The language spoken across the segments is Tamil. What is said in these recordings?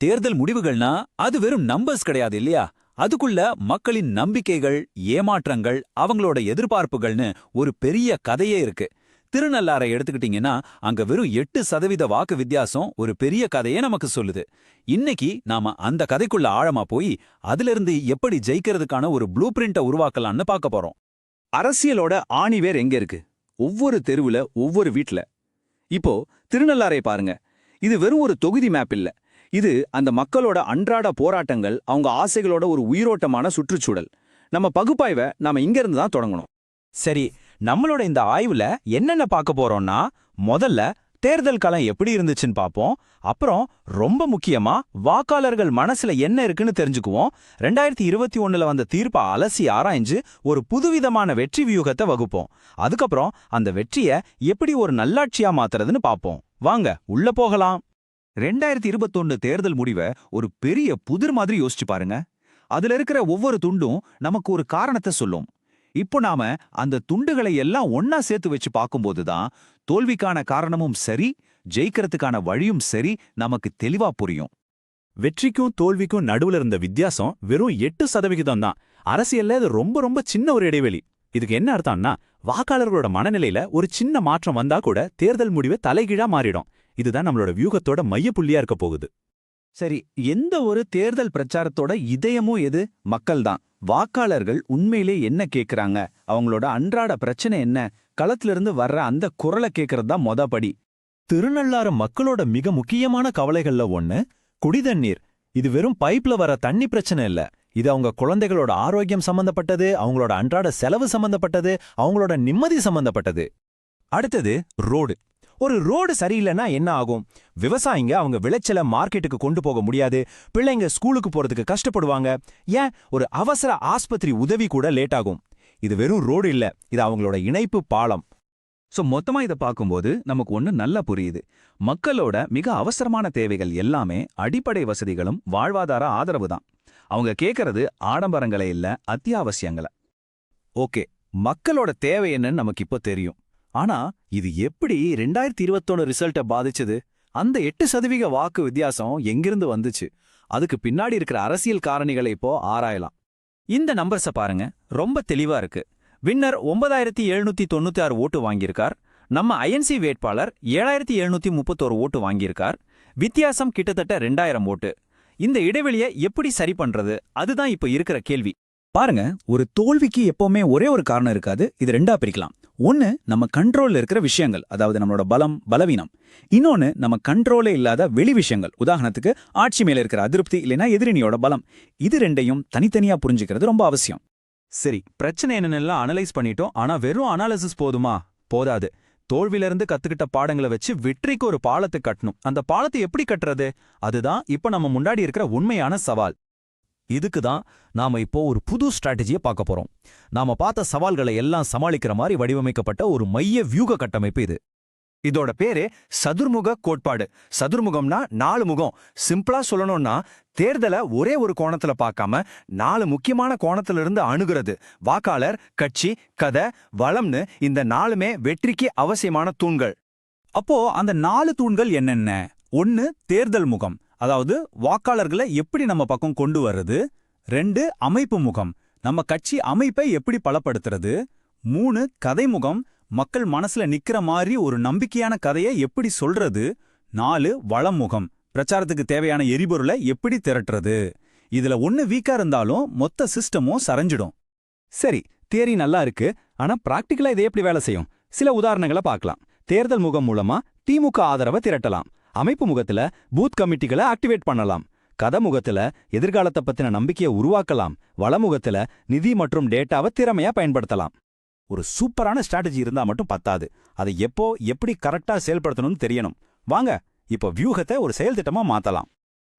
தேர்தல் முடிவுகள்னா அது வெறும் நம்பர்ஸ் கிடையாது இல்லையா? அதுக்குள்ள மக்களின் நம்பிக்கைகள், ஏமாற்றங்கள், அவங்களோட எதிர்பார்ப்புகள்னு ஒரு பெரிய கதையே இருக்கு. திருநள்ளாரை எடுத்துக்கிட்டீங்கன்னா அங்க வெறும் 8% வாக்கு வித்தியாசம் ஒரு பெரிய கதையே நமக்கு சொல்லுது. இன்னைக்கு நாம அந்த கதைக்குள்ள ஆழமா போய் அதிலிருந்து எப்படி ஜெயிக்கிறதுக்கான ஒரு ப்ளூ பிரிண்ட உருவாக்கலாம்னு பார்க்க போறோம். அரசியலோட ஆணிவேர் எங்க இருக்கு? ஒவ்வொரு தெருவுல, ஒவ்வொரு வீட்ல. இப்போ திருநள்ளாரை பாருங்க. இது வெறும் ஒரு தொகுதி மேப் இல்ல. இது அந்த மக்களோட அன்றாட போராட்டங்கள், அவங்க ஆசைகளோட ஒரு உயிரோட்டமான சுற்றுச்சூழல். நம்ம பகுப்பாய்வை நாம இங்க இருந்து தான் தொடங்கணும். சரி, நம்மளோட இந்த ஆய்வுல என்னென்ன பார்க்க போறோம்னா, முதல்ல தேர்தல் களம் எப்படி இருந்துச்சுன்னு பார்ப்போம். அப்புறம் ரொம்ப முக்கியமா வாக்காளர்கள் மனசுல என்ன இருக்குன்னு தெரிஞ்சுக்குவோம். 2021ல வந்த தீர்ப்பை அலசி ஆராய்ஞ்சு ஒரு புதுவிதமான வெற்றி வியூகத்தை வகுப்போம். அதுக்கப்புறம் அந்த வெற்றியை எப்படி ஒரு நல்லாட்சியா மாத்துறதுன்னு பார்ப்போம். வாங்க உள்ள போகலாம். 2021 தேர்தல் முடிவை ஒரு பெரிய புதிர் மாதிரி யோசிச்சு பாருங்க. அதுல இருக்கிற ஒவ்வொரு துண்டும் நமக்கு ஒரு காரணத்தை சொல்லும். இப்போ நாம அந்த துண்டுகளை எல்லாம் ஒன்னா சேர்த்து வச்சு பார்க்கும்போது தான் தோல்விக்கான காரணமும் சரி, ஜெயிக்கிறதுக்கான வழியும் சரி நமக்கு தெளிவா புரியும். வெற்றிக்கும் தோல்விக்கும் நடுவுல இருந்த வித்தியாசம் வெறும் 8% தான். அரசியல்ல இது ரொம்ப ரொம்ப சின்ன ஒரு இடைவெளி. இதுக்கு என்ன அர்த்தம்னா, வாக்காளர்களோட மனநிலையில ஒரு சின்ன மாற்றம் வந்தா கூட தேர்தல் முடிவு தலைகீழா மாறிடும். இதுதான் நம்மளோட வியூகத்தோட மையப்புள்ளியா இருக்க போகுது. சரி, எந்த ஒரு தேர்தல் பிரச்சாரத்தோட இதயமும் எது? மக்கள் தான். வாக்காளர்கள் உண்மையிலே என்ன கேக்குறாங்க, அவங்களோட அன்றாட பிரச்சனை என்ன, களத்திலிருந்து வர்ற அந்த குரலை கேட்கறது தான் மொத படி. திருநள்ளாறு மக்களோட மிக முக்கியமான கவலைகள்ல ஒண்ணு குடிதண்ணீர். இது வெறும் பைப்ல வர தண்ணி பிரச்சனை இல்ல. இது அவங்க குழந்தைகளோட ஆரோக்கியம் சம்பந்தப்பட்டது, அவங்களோட அன்றாட செலவு சம்பந்தப்பட்டது, அவங்களோட நிம்மதி சம்பந்தப்பட்டது. அடுத்தது ரோடு. ஒரு ரோடு சரியில்லைன்னா என்ன ஆகும்? விவசாயிங்க அவங்க விளைச்சலை மார்க்கெட்டுக்கு கொண்டு போக முடியாது, பிள்ளைங்க ஸ்கூலுக்கு போறதுக்கு கஷ்டப்படுவாங்க, ஏன் ஒரு அவசர ஆஸ்பத்திரி உதவி கூட லேட் ஆகும். இது வெறும் ரோடு இல்ல, இது அவங்களோட இணைப்பு பாலம். மொத்தமா இதை பார்க்கும்போது நமக்கு ஒண்ணு நல்லா புரியுது. மக்களோட மிக அவசரமான தேவைகள் எல்லாமே அடிப்படை வசதிகளும் வாழ்வாதார ஆதரவு தான். அவங்க கேட்கறது ஆடம்பரங்களை இல்ல, அத்தியாவசியங்களை. ஓகே, மக்களோட தேவை என்னன்னு நமக்கு இப்போ தெரியும். ஆனா இது எப்படி 2021 ரிசல்ட்டை பாதிச்சது? அந்த 8% வாக்கு வித்தியாசம் எங்கிருந்து வந்துச்சு? அதுக்கு பின்னாடி இருக்கிற அரசியல் காரணிகளை இப்போ ஆராயலாம். இந்த நம்பர்ஸை பாருங்க, ரொம்ப தெளிவா இருக்கு. வின்னர் 9796 ஓட்டு வாங்கியிருக்கார். நம்ம ஐஎன்சி வேட்பாளர் 7731 ஓட்டு வாங்கியிருக்கார். வித்தியாசம் கிட்டத்தட்ட 2000 ஓட்டு. இந்த இடைவெளியை எப்படி சரி பண்றது? அதுதான் இப்ப இருக்கிற கேள்வி. பாருங்க, ஒரு தோல்விக்கு எப்பவுமே ஒரே ஒரு காரணம் இருக்காது. இது ரெண்டா பிரிக்கலாம். ஒன்னு நம்ம கண்ட்ரோல்ல இருக்கிற விஷயங்கள், அதாவது நம்மளோட பலம், பலவீனம். இன்னொன்னு நம்ம கண்ட்ரோலே இல்லாத வெளி விஷயங்கள், உதாரணத்துக்கு ஆட்சி மேல இருக்கிற அதிருப்தி இல்லைன்னா எதிரினியோட பலம். இது ரெண்டையும் தனித்தனியா புரிஞ்சுக்கிறது ரொம்ப அவசியம். சரி, பிரச்சனை என்னென்னலாம் அனலைஸ் பண்ணிட்டோம். ஆனா வெறும் அனாலிசிஸ் போதுமா? போதாது. தோல்வியிலிருந்து கத்துக்கிட்ட பாடங்களை வச்சு வெற்றிக்கு ஒரு பாலத்தை கட்டணும். அந்த பாலத்தை எப்படி கட்டுறது? அதுதான் இப்ப நம்ம முன்னாடி இருக்கிற உண்மையான சவால். இதுக்கு தான் நாம இப்போ ஒரு புது ஸ்ட்ராட்டஜியை பார்க்க போறோம். நாம பார்த்த சவால்களை எல்லாம் சமாளிக்கிற மாதிரி வடிவமைக்கப்பட்ட ஒரு மைய வியூக கட்டமைப்பு இது. இதோட பேரு சதுர்முக கோட்பாடு. சதுர்முகம்னா 4 முகம். சிம்பிளா சொல்லணும்னா தேர்தலை ஒரே ஒரு கோணத்துல பார்க்காம 4 முக்கியமான கோணத்துல இருந்து அணுகிறது. வாக்காளர், கட்சி, கதை, வளம்னு இந்த 4மே வெற்றிக்கு அவசியமான தூண்கள். அப்போ அந்த 4 தூண்கள் என்னென்ன? 1 தேர்தல் முகம், அதாவது வாக்காளர்களை எப்படி நம்ம பக்கம் கொண்டு வர்றது. 2 அமைப்பு முகம், நம்ம கட்சி அமைப்பை எப்படி பலப்படுத்துறது. 3 கதை முகம், மக்கள் மனசுல நிக்கிற மாதிரி ஒரு நம்பிக்கையான கதையை எப்படி சொல்றது. 4 வளம் முகம், பிரச்சாரத்துக்கு தேவையான எரிபொருளை எப்படி திரட்டுறது. இதுல ஒன்னு வீக்கா இருந்தாலும் மொத்த சிஸ்டமும் சரைஞ்சிடும். சரி, தியரி நல்லா இருக்கு. ஆனா பிராக்டிகலா இது எப்படி வேலை செய்யும்? சில உதாரணங்களை பார்க்கலாம். தேர்தல் முகம் மூலமா திமுக ஆதரவை திரட்டலாம். அமைப்பு முகத்துல பூத் கமிட்டிகளை ஆக்டிவேட் பண்ணலாம். கதை முகத்துல எதிர்காலத்தை பத்தின நம்பிக்கையை உருவாக்கலாம். வளமுகத்துல நிதி மற்றும் டேட்டாவை திறமையா பயன்படுத்தலாம். ஒரு சூப்பரான ஸ்ட்ராட்டஜி இருந்தா மட்டும் பத்தாது. அதை எப்போ எப்படி கரெக்டா செயல்படுத்தணும்னு தெரியணும். வாங்க இப்போ வியூகத்தை ஒரு செயல் திட்டமா மாத்தலாம்.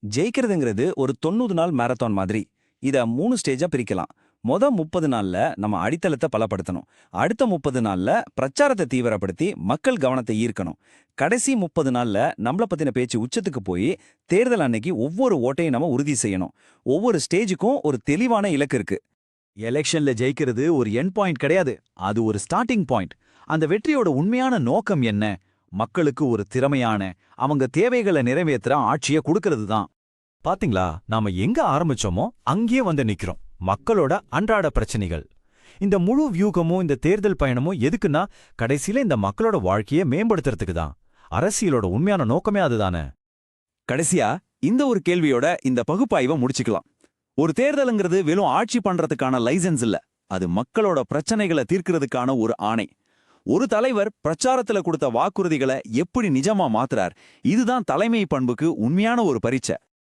ஜெயிக்கிறதுங்கிறது ஒரு 90 நாள் மாரத்தான் மாதிரி. இத 3 ஸ்டேஜா பிரிக்கலாம். 30 நாள்ல நம்ம அடித்தளத்தை பலப்படுத்தணும். அடுத்த 30 நாள்ல பிரச்சாரத்தை தீவிரப்படுத்தி மக்கள் கவனத்தை ஈர்க்கணும். கடைசி 30 நாள்ல நம்மள பத்தின பேச்சு உச்சத்துக்கு போய் தேர்தல் அன்னைக்கு ஒவ்வொரு ஓட்டையும் நம்ம உறுதி செய்யணும். ஒவ்வொரு ஸ்டேஜுக்கும் ஒரு தெளிவான இலக்கு இருக்கு. எலெக்ஷன்ல ஜெயிக்கிறது ஒரு எண்ட் பாயிண்ட் கிடையாது, அது ஒரு ஸ்டார்டிங் பாயிண்ட். அந்த வெற்றியோட உண்மையான நோக்கம் என்ன? மக்களுக்கு ஒரு திறமையான, அவங்க தேவைகளை நிறைவேற்ற ஆட்சியை கொடுக்கறது தான். பாத்தீங்களா, நாம எங்க ஆரம்பிச்சோமோ அங்கேயே வந்து நிக்கிறோம். மக்களோட அன்றாட பிரச்சனைகள். இந்த முழு வியூகமும் இந்த தேர்தல் பயணமும் எதுக்குன்னா, கடைசியில இந்த மக்களோட வாழ்க்கையை மேம்படுத்துறதுக்கு தான். அரசியலோட உண்மையான நோக்கமே அதுதானே. கடைசியா இந்த ஒரு கேள்வியோட இந்த பகுப்பாய்வை முடிச்சுக்கலாம். ஒரு தேர்தலுங்கிறது வெறும் ஆட்சி பண்றதுக்கான லைசென்ஸ் இல்ல, அது மக்களோட பிரச்சனைகளை தீர்க்கிறதுக்கான ஒரு ஆணை. ஒரு தலைவர் பிரச்சாரத்துல கொடுத்த வாக்குறுதிகளை எப்படி நிஜமா மாத்துறார், இதுதான் தலைமை பண்புக்கு உண்மையான ஒரு பரீட்சை.